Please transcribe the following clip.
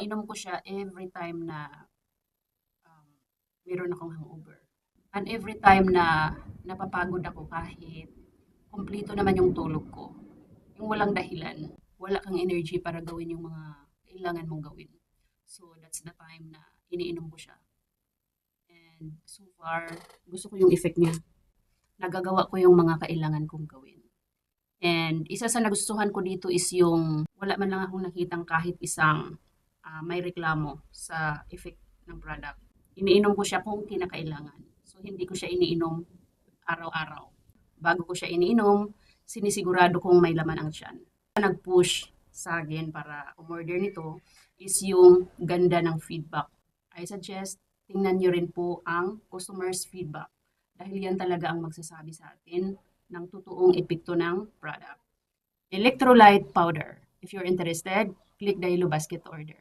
Inainom ko siya every time na um, meron akong hangover. And every time na napapagod ako kahit kumpleto naman yung tulog ko, yung walang dahilan, wala kang energy para gawin yung mga kailangan mong gawin. So that's the time na iniinom ko siya. And so far, gusto ko yung effect niya. Nagagawa ko yung mga kailangan kong gawin. And isa sa nagustuhan ko dito is yung wala man lang akong nakitang kahit isang may reklamo sa effect ng product. Iniinom ko siya kung kinakailangan. So hindi ko siya iniinom araw-araw. Bago ko siya iniinom, sinisigurado kong may laman ang tiyan. Nag-push sa akin para umorder nito is yung ganda ng feedback. I suggest tingnan nyo rin po ang customer's feedback dahil yan talaga ang magsasabi sa atin ng totoong epekto ng product. Electrolyte powder. If you're interested, click the yellow basket to order.